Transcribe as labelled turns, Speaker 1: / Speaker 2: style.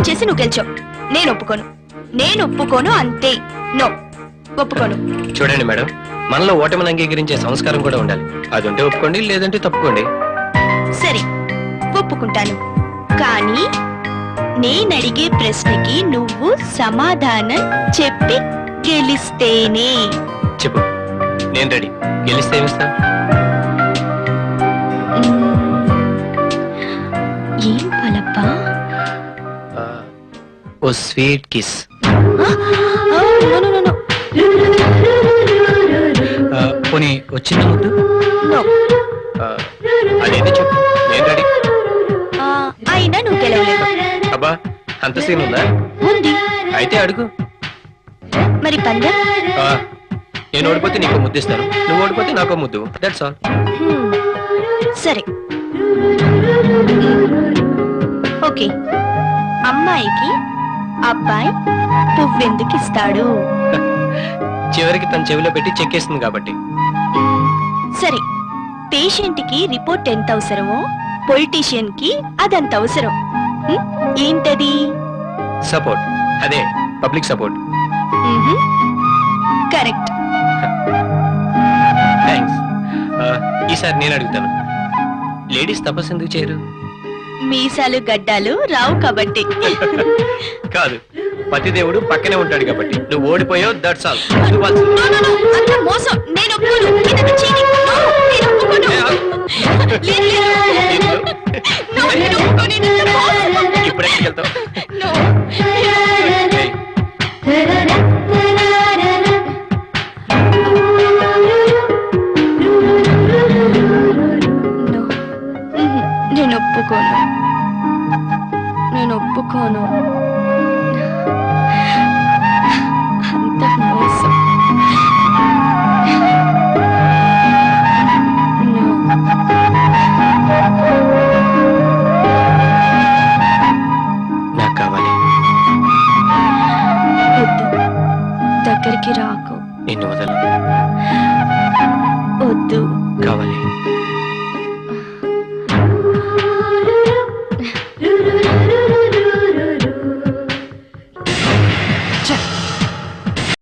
Speaker 1: చేసి నువ్వు గెలిచావు. నేను ఒప్పుకోను అంతే. నో, ఒప్పుకోను.
Speaker 2: చూడండి మేడం, మనలో ఓటమిని అంగీకరించే సంస్కారం కూడా ఉండాలి. అది ఉంటే ఒప్పుకోండి, లేదంటే తప్పుకోండి.
Speaker 1: సరే, ఒప్పుకుంటాను. కానీ నేనడిగే ప్రశ్నకి నువ్వు సమాధానం చెప్పి గెలిస్తేనే.
Speaker 2: చెప్పు, నేను రెడీ. గెలిస్తే ఏమిస్తా?
Speaker 1: ఏం పలప్పా?
Speaker 2: ఓ స్వీట్ కిస్. పోనీ వచ్చిందా ముద్దు? అదేంటి చెప్పు, నేను రెడీ.
Speaker 1: అయినా నువ్వు గెలవలేదు.
Speaker 2: అబ్బా, అంత సీన్ ఉందా?
Speaker 1: ఉంది.
Speaker 2: అయితే అడుగు.
Speaker 1: మరి పందెం?
Speaker 2: నేను ఓడిపోతే నీకు ముద్దిస్తాను, నువ్వు ఓడిపోతే నాకో ముద్దు. That's all.
Speaker 1: సరే, ఓకే. అమ్మాయికి అబ్బాయి పువ్వెందుకు ఇస్తాడు?
Speaker 2: చివరికి తన చెవిలో పెట్టి చెక్కేస్తుంది కాబట్టి.
Speaker 1: సరే, పేషెంట్ కి రిపోర్ట్ ఎంత అవసరమో పొలిటీషియన్ కి అదంత అవసరం. ఏంటది?
Speaker 2: సపోర్ట్. అదే పబ్లిక్ సపోర్ట్.
Speaker 1: కరెక్ట్.
Speaker 2: థ్యాంక్స్. ఈసారి నేను అడుగుతాను, లేడీస్ తపస్సు ఎందుకు చేయరు?
Speaker 1: మీసాలు గడ్డాలు రావు కాబట్టి.
Speaker 2: కాదు, పతిదేవుడు పక్కనే ఉంటాడు కాబట్టి. నువ్వు ఓడిపోయావు, దట్స్ ఆల్.
Speaker 1: మోసం. నేను ఒప్పుకోను. ఇదంతా cheating. No, నేను ఒప్పుకోను.
Speaker 2: ఇప్పుడు ఎక్కడికి వెళ్తావు?
Speaker 1: నేను ఒప్పుకోను. అంత మోసం.
Speaker 2: నాకు కావాలి.
Speaker 1: వద్దు, దగ్గరికి రాకు.
Speaker 2: నిన్ను వదలను.
Speaker 1: వద్దు.
Speaker 2: కావాలి.